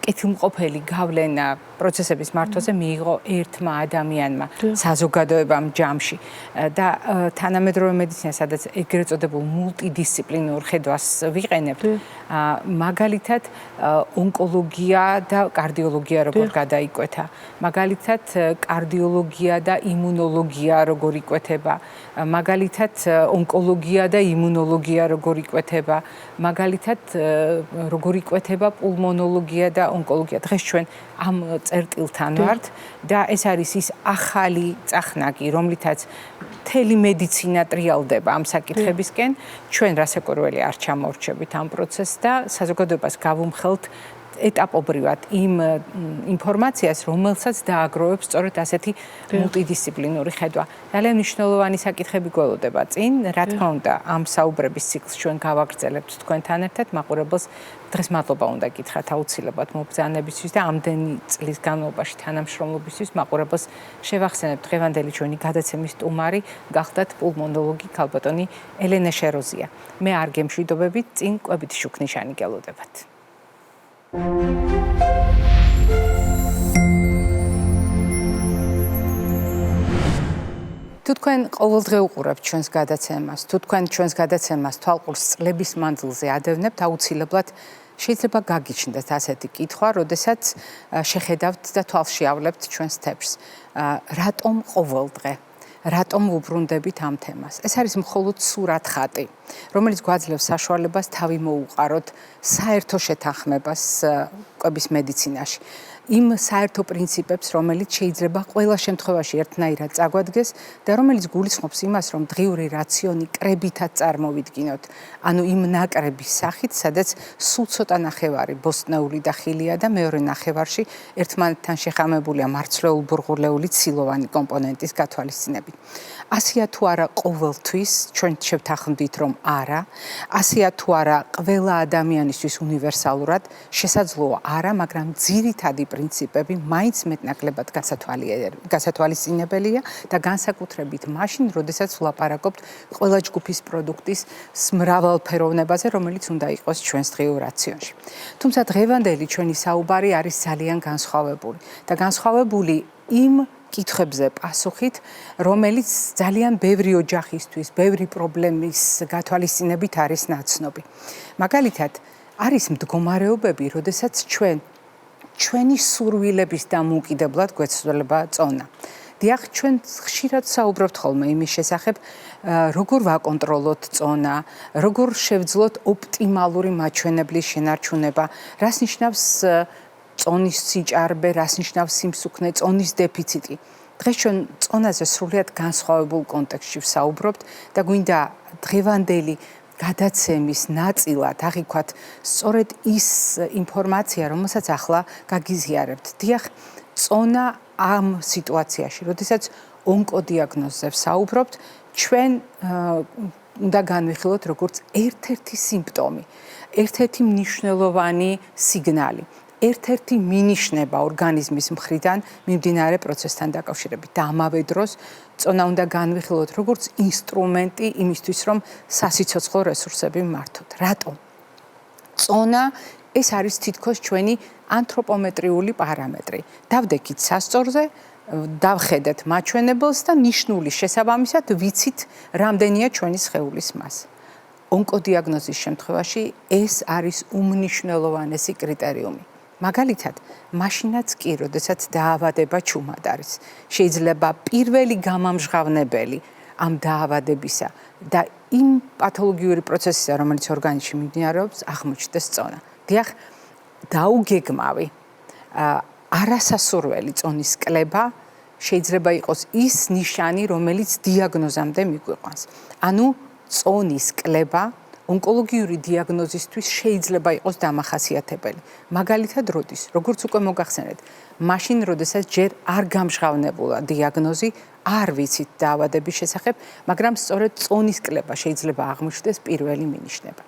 კეთილმყოფელი გავლენა პროცესების მართვაზე მიიღო ერთმა ადამიანმა საზოგადოებამ ჯამში და თანამედროვე მედიცინა, სადაც ეგრეთ წოდებულ მულტიდისციპლინურ ხედვას ვიყენებთ, მაგალითად ონკოლოგია და კარდიოლოგია როგორ გადაიკვეთა, მაგალითად კარდიოლოგია და იმუნოლოგია როგორ იკვეთება, მაგალითად ონკოლოგია და იმუნოლოგია როგორ იკვეთება, მაგალითად როგორ იკვეთება პულმონოლოგია და ონკოლოგია. დღეს ჩვენ ამ წერტილთან ვართ და ეს არის ის ახალი წახნაგი, რომლითაც მთელი მედიცინა ტრიალდება ამ საკითხებისკენ. ჩვენ რასაკვირველი არ ჩამორჩებით ამ პროცესს და საზოგადოებას გავუმხელთ ეტაპობრივად იმ ინფორმაციას, რომელსაც დააგროვებს სწორედ ასეთი მულტიდისციპლინური ხედვა. ძალიან მნიშვნელოვანი საკითხები გველოდება წინ, რა თქმა უნდა, ამ საუბრების ციკლს ჩვენ გავაგრძელებთ თქვენთან ერთად, მაყურებელს დღეს მადლობა უნდა გითხრათ აუცილებლად მობრძანებისთვის და ამდენი წლის განმავლობაში თანამშრომლობისთვის. მაყურებელს შევახსენებთ, დღევანდელი ჩვენი გადაცემის სტუმარი გახდათ პულმონოლოგი ქალბატონი ელენე შეროზია. მე არ გემშვიდობებით, წინ კვებითი შუქნიშანი გელოდებათ. თუ თქვენ ყოველდღე უყურებთ ჩვენს გადაცემას, თუ თქვენ ჩვენს გადაცემას თვალყურს წლების მანძილზე ადევნებთ, აუცილებლად შეიძლება გაგიჩნდეთ ასეთი კითხვა, როდესაც შეხედავთ და თვალში ავლებთ ჩვენს თეფს. რატომ ყოველდღე? რატომ ვუბრუნდებით ამ თემას? ეს არის მხოლოდ სურათხატი, რომელიც გვაძლევს საშუალებას თავი მოუყაროთ საერთო შეთანხმებას კვების მედიცინაში. იმ საერთო პრინციპებს, რომელიც შეიძლება ყველა შემთხვევაში ერთნაირად წაგვადგეს და რომელიც გულისხმობს იმას, რომ დღიური რაციონი კრებითად წარმოვიდგინოთ. ანუ იმ ნაკრების სახით, სადაც სულ ცოტა ნახევარი ბოსტნეული და ხილია და მეორე ნახევარში ერთმანეთთან შეხამებულია მარცვლეულ-ბურღულეული ცილოვანი კომპონენტის გათვალისწინებით. ასეა თუ არა ყოველთვის, ჩვენ შევთანხმდით, რომ არა, ასეა თუ არა ყველა ადამიანისთვის უნივერსალურად, შესაძლოა არა, მაგრამ ძირითადი პრინციპები მაინც მეტნაკლებად გასათვალისწინებელია და განსაკუთრებით მაშინ, როდესაც ვლაპარაკობთ ყველა ჯგუფის პროდუქტის მრავალფეროვნებაზე, რომელიც უნდა იყოს ჩვენს დღიურ რაციონში. თუმცა დღევანდელი ჩვენი საუბარი არის ძალიან განსხვავებული და განსხვავებული იმ კითხვებზე პასუხით, რომელიც ძალიან ბევრი ოჯახისთვის, ბევრი პრობლემის გათვალისწინებით არის ნაცნობი. მაგალითად, არის მდგომარეობები, როდესაც ჩვენი სურვილების დამოუკიდებლად გვეცვლება წონა. დიახ, ჩვენ ხშირად საუბრობთ ხოლმე იმის შესახებ, როგორ ვაკონტროლოთ წონა, როგორ შევძლოთ ოპტიმალური მაჩვენებლის შენარჩუნება, რას ნიშნავს წონის სიჭარბე, რას ნიშნავს სიმსუქნე, წონის დეფიციტი. დღეს ჩვენ წონაზე სრულიად განსხვავებულ კონტექსტში ვსაუბრობთ და გვინდა დღევანდელი გადაცემის ნაწილად აღიქვათ სწორედ ის ინფორმაცია, რომელსაც ახლა გაგიზიარებთ. დიახ, წონა ამ სიტუაციაში, როდესაც ონკოდიაგნოზზე ვსაუბრობთ, ჩვენ უნდა განვიხილოთ როგორც ერთ-ერთი სიმპტომი, ერთ-ერთი მნიშვნელოვანი სიგნალი. ერთ-ერთი მინიშნება ორგანიზმის მხრიდან მიმდინარე პროცესთან დაკავშირებით და ამავე დროს წონა უნდა განვიხილოთ როგორც ინსტრუმენტი იმისთვის, რომ სასიცოცხლო რესურსები მართოთ. რატომ? წონა ეს არის თითქოს ჩვენი ანთროპომეტრიული პარამეტრი. დავდექით სასწორზე, დავხედეთ მაჩვენებელს და ნიშნული შესაბამისად ვიცით, რამდენია ჩვენი სხეულის მასა. ონკოდიაგნოზის შემთხვევაში ეს არის უმნიშვნელოვანესი კრიტერიუმი. მაგალითად, მაშინაც კი, როდესაც დაავადება ჩუმად არის. შეიძლება პირველი გამამჟღავნებელი ამ დაავადებისა და იმ პათოლოგიური პროცესისა, რომელიც ორგანიზმში მიმდინარეობს, აღმოჩნდეს წონა. დიახ, დაუგეგმავი, არასასურველი წონის კლება შეიძლება იყოს ის ნიშანი, რომელიც დიაგნოზამდე მიგვიყვანს. ანუ წონის კლება ონკოლოგიური დიაგნოზისთვის შეიძლება იყოს დამახასიათებელი. მაგალითად, როდის, როგორც უკვე მოგახსენეთ, მაშინ, როდესაც ჯერ არ გამჟღავნებულა დიაგნოზი, არ ვიცით დაავადების შესახებ, მაგრამ სწორედ წონის კლება შეიძლება აღმოჩნდეს პირველი მინიშნება.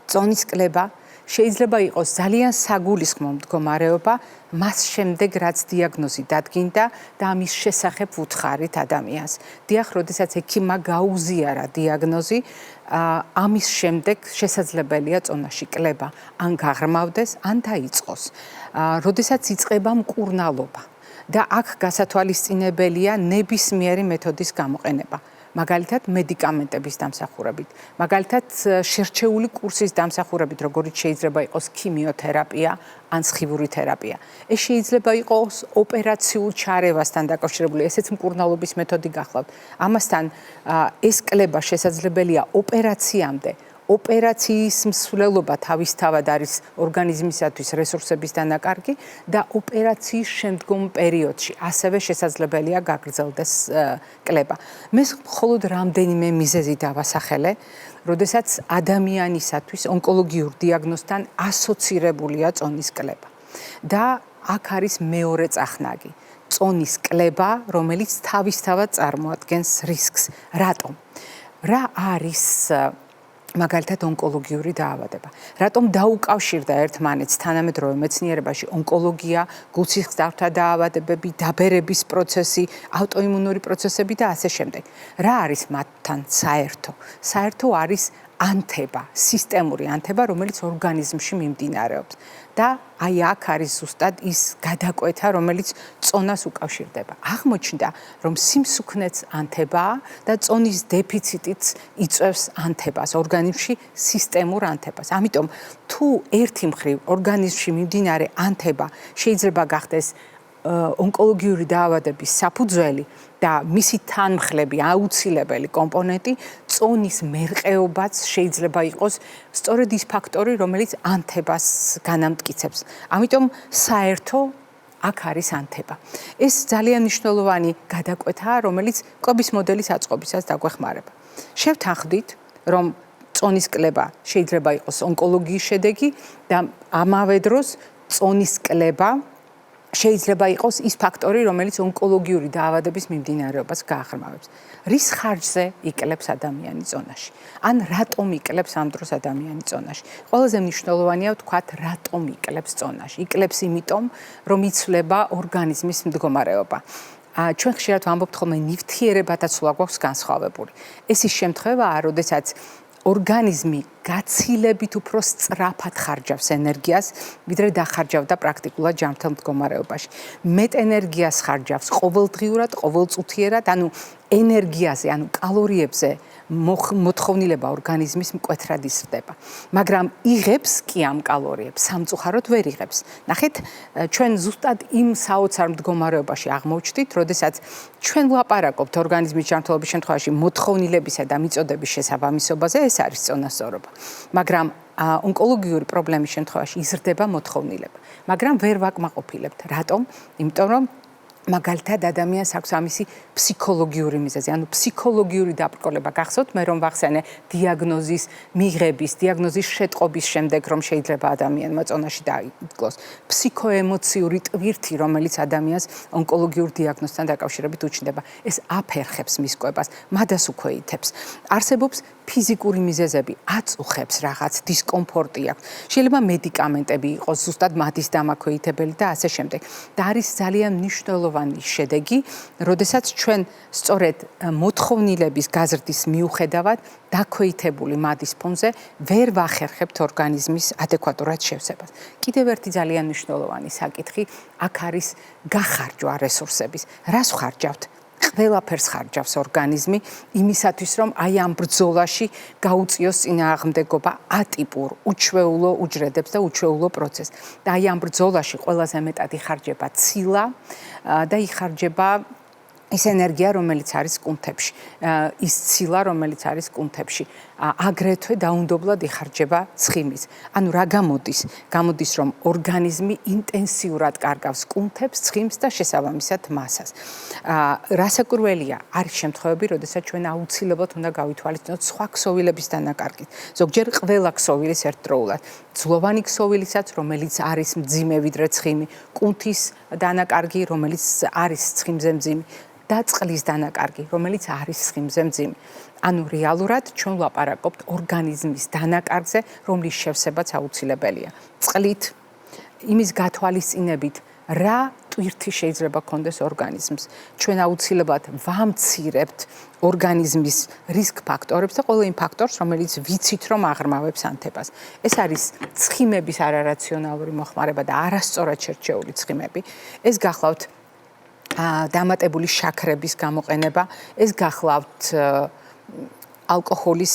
წონის კლება შეიძლება იყოს ძალიან საგულისხმო მდგომარეობა, მას შემდეგ რაც დიაგნოზი დადგინდა და ამის შესახებ ვუთხარით ადამიანს. დიახ, როდესაც ექიმმა გაუზიარა დიაგნოზი, ამის შემდეგ შესაძლებელია წონაში კლება ან გაღრმავდეს, ან დაიწყოს. როდესაც იწყება მკურნალობა და აქ გასათვალისწინებელია ნებისმიერი მეთოდის გამოყენება. მაგალითად, მედიკამენტების დამსახურებით, მაგალითად, შერჩეული კურსის დამსახურებით, როგორც შეიძლება იყოს ქიმიოთერაპია ან სხივური თერაპია. ეს შეიძლება იყოს ოპერაციულ ჩარევასთან დაკავშირებული, ესეც მკურნალობის მეთოდი გახლავთ. ამასთან ეს კლება შესაძლებელია ოპერაციამდე. ოპერაციის მსვლელობა თავისთავად არის ორგანიზმისათვის რესურსების დანაკარგი და ოპერაციის შემდგომ პერიოდში ასევე შესაძლებელია გაგრძელდეს კლება. მე მხოლოდ რამდენიმე მიზეზი დავასახელე, როდესაც ადამიანისათვის ონკოლოგიურ დიაგნოზთან ასოცირებულია წონის კლება. და აქ არის მეორე წახნაგი, წონის კლება, რომელიც თავისთავად წარმოადგენს რისკს. რატომ? რა არის მაგალითად ონკოლოგიური დაავადება. რატომ დაუკავშირდა ერთმანეთს თანამედროვე მეცნიერებაში ონკოლოგია, გულსიხსნართა დაავადებები, დაბერების პროცესი, ავტოიმუნური პროცესები და ასე შემდეგ. რა არის მათთან საერთო? საერთო არის ანთება, სისტემური ანთება, რომელიც ორგანიზმში მიმდინარეობს. და აი აქ არის ზუსტად ის გადაკვეთა, რომელიც წონას უკავშირდება. აღმოჩნდა, რომ სიმსუქნეც ანთებაა და წონის დეფიციტიც იწვევს ანთებას, ორგანიზმში სისტემურ ანთებას. ამიტომ თუ ერთი მხრივ ორგანიზმში მიმდინარე ანთება შეიძლება გახდეს ონკოლოგიური დაავადების საფუძველი და მისი თანმხლები აუცილებელი კომპონენტი წონის მერყეობაც შეიძლება იყოს სწორედ ის ფაქტორი, რომელიც ანთებას განამტკიცებს. ამიტომ საერთო აქ არის ანთება. ეს ძალიან მნიშვნელოვანი გადაკვეთაა, რომელიც კვების მოდელის აწყობისას დაგვეხმარება. შევთანხმდით, რომ წონის კლება შეიძლება იყოს ონკოლოგიის შედეგი და ამავე დროს წონის კლება შეიძლება იყოს ის ფაქტორი, რომელიც ონკოლოგიური დაავადების მიმდინარეობას გააღრმავებს. რის ხარჯზე იკლებს ადამიანი წონაში? ან რატომ იკლებს ამ დროს ადამიანი წონაში? ყველაზე მნიშვნელოვანია ვთქვათ, რატომ იკლებს წონაში. იკლებს იმიტომ, რომ იცვლება ორგანიზმის მდგომარეობა. ჩვენ ხშირად ვამბობთ ხოლმე ნივთიერებათა ცვლა გვაქვს განსხვავებული. ეს ის შემთხვევაა, როდესაც ორგანიზმი გაცილებით უფრო სწრაფად ხარჯავს ენერგიას, ვიდრე დახარჯავდა პრაქტიკულად ჯანმრთელ მდგომარეობაში. მეტ ენერგიას ხარჯავს ყოველდღიურად, ყოველწუთიერად, ანუ ენერგიაზე, ანუ კალორიებზე მოთხოვნილება ორგანიზმის მკვეთრად იზრდება. მაგრამ იღებს კი ამ კალორიებს, სამწუხაროდ ვერ იღებს. ნახეთ, ჩვენ ზუსტად იმ საოცარ მდგომარეობაში აღმოჩნდით, როდესაც ჩვენ ვლაპარაკობთ ორგანიზმის ჯანმრთელობის შემთხვევაში მოთხოვნილებისა და მიწოდების შესაბამისობაზე, ეს არის წონასწორობა. მაგრამ ონკოლოგიური პრობლემის შემთხვევაში იზრდება მოთხოვნილება. მაგრამ ვერ ვაკმაყოფილებთ. რატომ? იმიტომ რომ მაგალითად ადამიანს აქვს ამისი ფსიქოლოგიური მიზეზი, ანუ ფსიქოლოგიური დაბრკოლება. გახსოვთ მე რომ ვახსენე დიაგნოზის მიღების, დიაგნოზის შეტყობის შემდეგ რომ შეიძლება ადამიანმა წონაში დაიდგოს. ფსიქოემოციური ტვირთი, რომელიც ადამიანს ონკოლოგიურ დიაგნოზთან დაკავშირებით უჩნდება, ეს აფერხებს მის კვებას, მადას უქვეითებს. არსებობს ფიზიკური მიზეზები, აწუხებს რაღაც დისკომფორტი აქვს. შეიძლება მედიკამენტები იყოს ზუსტად მათის დამაქვეითებელი და ასე შემდეგ. და არის ძალიან მნიშვნელოვანი შედეგი, როდესაც ჩვენ სწორედ მოთხოვნილების გაზრდის მიუხედავად დაქვეითებული მადის ფონზე ვერ ვახერხებთ ორგანიზმის ადეკვატურად შევსებას. კიდევ ერთი ძალიან მნიშვნელოვანი საკითხი, აქ არის გახარჯვა რესურსების. რას ვხარჯავთ? ყველაფერს ხარჯავს ორგანიზმი იმისათვის, რომ აი ამ ბრძოლაში გაუწიოს წინააღმდეგობა ატიპურ, უჩვეულო უჯრედებს და უჩვეულო პროცესს. და აი ამ ბრძოლაში ყველაზე მეტად იხარჯება ცილა და იხარჯება ის ენერგია, რომელიც არის კუნთებში, ის ცილა, რომელიც არის კუნთებში, აგრეთვე დაუნდობლად იხარჯება ცხიმის. ანუ რა გამოდის? გამოდის, რომ ორგანიზმი ინტენსიურად კარგავს კუნთებს, ცხიმს და შესაბამისად მასას. რასაკვირველია, არის შემთხვევები, როდესაც ჩვენ აუცილებლად უნდა გავითვალისწინოთ სხვა ქსოვილების დანაკარგით. ზოგჯერ ყველა ქსოვილის ერთდროულად. ძვლოვანი ქსოვილისაც, რომელიც არის მძიმე ვიდრე ცხიმი, კუნთის დანაკარგი, რომელიც არის ცხიმზე მძიმე. და წყლის დანაკარგი, რომელიც არის ცხიმზე მძიმე. ანუ რეალურად ჩვენ ვლაპარაკობთ ორგანიზმის დანაკარგზე, რომლის შევსებაც აუცილებელია. წყლით, იმის გათვალისწინებით, რა ტვირთი შეიძლება კონდეს ორგანიზმს. ჩვენ აუცილებლად ვამცირებთ ორგანიზმის რისკ ფაქტორებს და ყველა იმ ფაქტორს, რომელიც ვიცით, რომ აღრმავებს ანთებას. ეს არის ცხიმების არარაციონალური მოხმარება და არასწორად შერჩეული ცხიმები. ეს გახლავთ დამატებული შაქრების გამოყენება, ეს გახლავთ ალკოჰოლის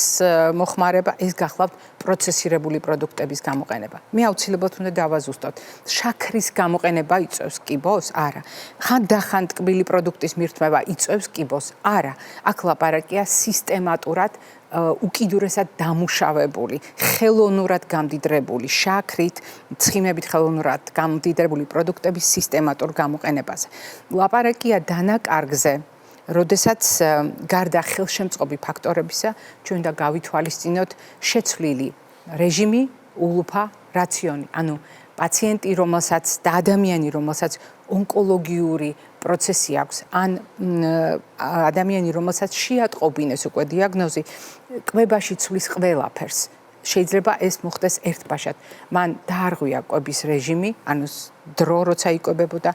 მოხმარება, ეს გახლავთ პროცესირებული პროდუქტების გამოყენება. მე აუცილებლად უნდა დავაზუსტოთ. შაქრის გამოყენება იწვევს კიბოს? არა. ხანდახან ტკბილი პროდუქტის მირთმევა იწვევს კიბოს? არა. აქ ლაპარაკია სისტემატურად უკიდურესად დამუშავებული, ხელოვნურად გამდიდრებული შაქრით, ცხიმებით ხელოვნურად გამდიდრებული პროდუქტების სისტემატურ გამოყენებაზე. ლაპარაკია დანაკარგზე, როდესაც გარდა ხელშემწყობი ფაქტორებისა, ჩვენ უნდა გავითვალისწინოთ შეცვლილი რეჟიმი, ულუფა, რაციონი. ანუ პაციენტი, რომელსაც და ადამიანი, რომელსაც ონკოლოგიური პროცესი აქვს, ან ადამიანი, რომელსაც შეატყობინეს უკვე დიაგნოზი, კვებაში ცვლის ყველაფერს. შეიძლება ეს მოხდეს ერთბაშად. მან დაარღვია კვების რეჟიმი, ანუ დრო როცა იკვებებოდა,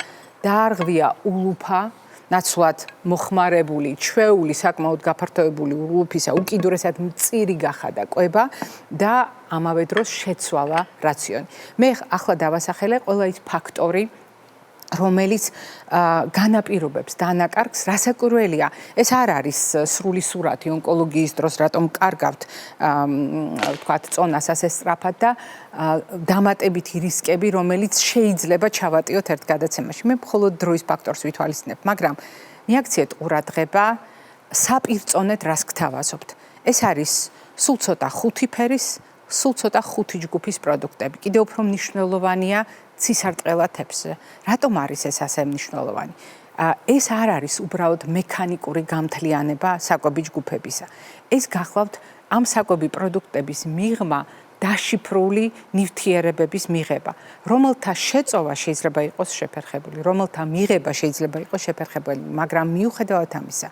დაარღვია ულუფა, ნაცვლად მოხმარებული, ჩვეული, საკმაოდ გაფართოებული ულუფისა, უკიდურესად მწირი გახადა კვება და ამავე დროს შეცვალა რაციონი. მე ახლა დავასახელე ყველა ის ფაქტორი, რომელიც განაპირობებს დანაკარგს, რასაკვირველია, ეს არ არის სრული სურათი ონკოლოგიის დროს, რატომ კარგავთ, ვთქვათ, წონას ასე სწრაფად და დამატებითი რისკები, რომელიც შეიძლება ჩავატიოთ ერთ გადაცემაში. მე მხოლოდ დროის ფაქტორს ვითვალისწინებ, მაგრამ მიაქციეთ ყურადღება, საპირწონეთ რას გთავაზობთ. ეს არის სულ ცოტა ხუთი ფერის, სულ ცოტა ხუთი ჯგუფის პროდუქტები. კიდევ უფრო მნიშვნელოვანია ცისარტყელათებზე. რატომ არის ეს ასე მნიშვნელოვანი? ეს არ არის უბრალოდ მექანიკური გამთლიანება საკვები ჯგუფებისა. ეს გახლავთ ამ საკვები პროდუქტების მიღმა დაშიფრული ნივთიერებების მიღება, რომელთა შეწოვა შეიძლება იყოს შეფერხებული, რომელთა მიღება შეიძლება იყოს შეფერხებული, მაგრამ მიუხედავად ამისა,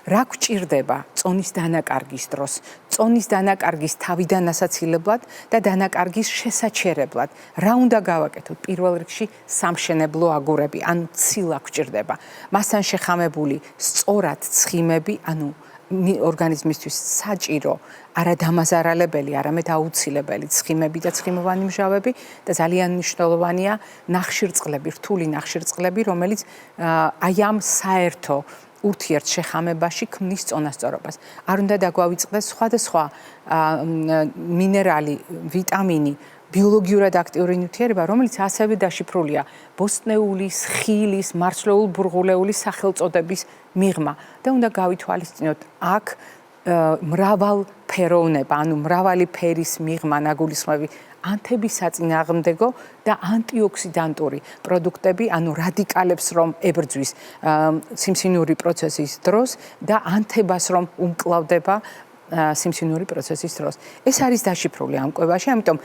რა გვჭირდება წონის დანაკარგის დროს, წონის დანაკარგის თავიდან ასაცილებლად და დანაკარგის შესაჩერებლად. რა უნდა გავაკეთოთ? პირველ რიგში სამშენებლო აგურები, ანუ ცილა გვჭირდება. მასთან შეხამებული სწორად ცხიმები, ანუ ორგანიზმისთვის საჭირო, არადამაზარალებელი, არამედ აუცილებელი ცხიმები და ცხიმოვანი მჟავები და ძალიან მნიშვნელოვანია ნახშირწყლები, რთული ნახშირწყლები, რომელიც აი ამ საერთო ურთიერთშეხამებაში ქმნის წონასწორობას. არ უნდა დაგვავიწყდეს სხვადასხვა მინერალი, ვიტამინი, ბიოლოგიურად აქტიური ნივთიერება, რომელიც ასევე დაშიფრულია ბოსტნეულის, ხილის, მარცვლეულ-ბურღულეულის სახელწოდების მიღმა და უნდა გავითვალისწინოთ აქ მრავალფეროვნება, ანუ მრავალი ფერის მიღმა ნაგულისხმები, ანთებისაწინააღმდეგო და ანტიოქსიდანტური პროდუქტები, ანუ რადიკალებს რომ ებრძვის სიმსივნური პროცესის დროს და ანთებას რომ უმკლავდება სიმსივნური პროცესის დროს. ეს არის დაშიფრული ამ კვებაში, ამიტომ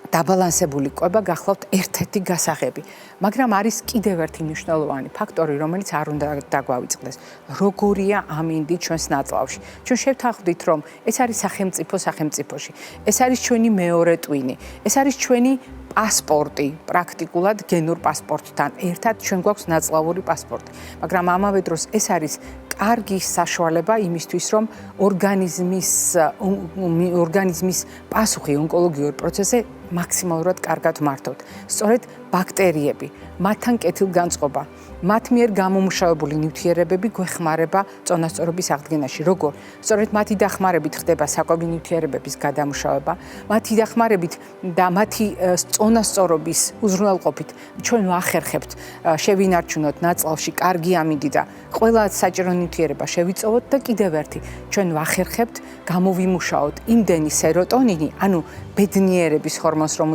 დაბალანსებული კვება გახლავთ ერთ-ერთი გასაღები. მაგრამ არის კიდევ ერთი მნიშვნელოვანი ფაქტორი, რომელიც არ უნდა დაგვავიწყდეს. როგორია ამინდი ჩვენს ნაწლავში? ჩვენ შევთანხმდით, რომ ეს არის სახელმწიფოში. ეს არის ჩვენი მეორე ტვინი. ეს არის ჩვენი პასპორტი, პრაქტიკულად გენურ პასპორტთან ერთად ჩვენ გვაქვს ნაწლავური პასპორტი. მაგრამ ამავე დროს ეს არის კარგი საშუალება იმისთვის, რომ ორგანიზმის პასუხი ონკოლოგიურ პროცესზე მაქსიმალურად კარგად მართოთ. სწორედ ბაქტერიები, მათთან კეთილგანწყობა, მათ მიერ გამომუშავებული ნივთიერებები გვეხმარება წონასწორობის აღდგენაში. როგორ? სწორედ მათი დახმარებით ხდება საკვები ნივთიერებების გადამუშავება, მათი დახმარებით და მათი წონასწორობის უზრუნველყოფით ჩვენ ვახერხებთ შევინარჩუნოთ ნაწლავში კარგი ამინდი და ყველა საჭირო ნივთიერება შევიწოვოთ და კიდევ ერთი ჩვენ ვახერხებთ გამოვიმუშაოთ იმდენი სეროტონინი, ანუ ბედნიერების ჰორმონს რომ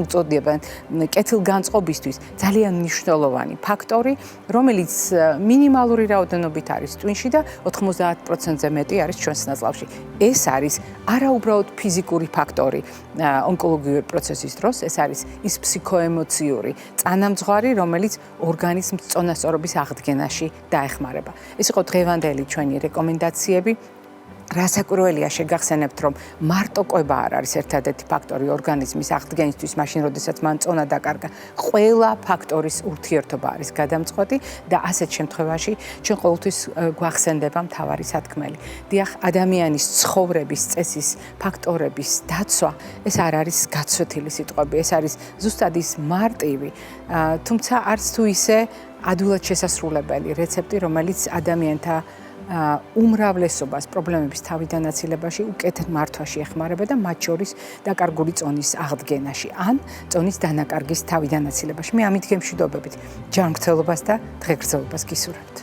უწოდებენ კეთილგანწყობისთვის ძალიან მნიშვნელოვანი ფაქტორი, რომელიც მინიმალური რაოდენობით არის ტვინში და 90%-ზე მეტი არის ჩვენს ნაწლავში. ეს არის არა უბრალოდ ფიზიკური ფაქტორი ონკოლოგიური პროცესის დროს, ეს არის ის ფსიქოემოციური წანამძღვარი, რომელიც ორგანიზმს წონასწორობის აღდგენაში დაეხმარება. ეს იყო დღევანდელი ჩვენი რეკომენდაციები. რასაკვირველია შეგახსენებთ, რომ მარტო კვება არ არის ერთადერთი ფაქტორი ორგანიზმის აღდგენისთვის, მაშინ როდესაც მან წონა დაკარგა. ყველა ფაქტორის ურთიერთობა არის გადამწყვეტი და ასეთ შემთხვევაში ჩვენ ყოველთვის გვახსენდება მთავარი სათქმელი. დიახ, ადამიანის ცხოვრების წესის ფაქტორების დაცვა, ეს არ არის გაცვეთილი სიტყვები, ეს არის ზუსტად ის მარტივი, თუმცა არც თუ ისე ადვილად შესასრულებელი რეცეპტი, რომელიც ადამიანთა უმრავლესობას პრობლემების თავიდან აცილებაში უკეთად მართვაში ეხმარება და მათ შორის დაკარგული წონის აღდგენაში ან წონის დანაკარგის თავიდან აცილებაში. მე ამით გემშვიდობებით ჯანმრთელობას და დღეგრძელობას გისურვებთ.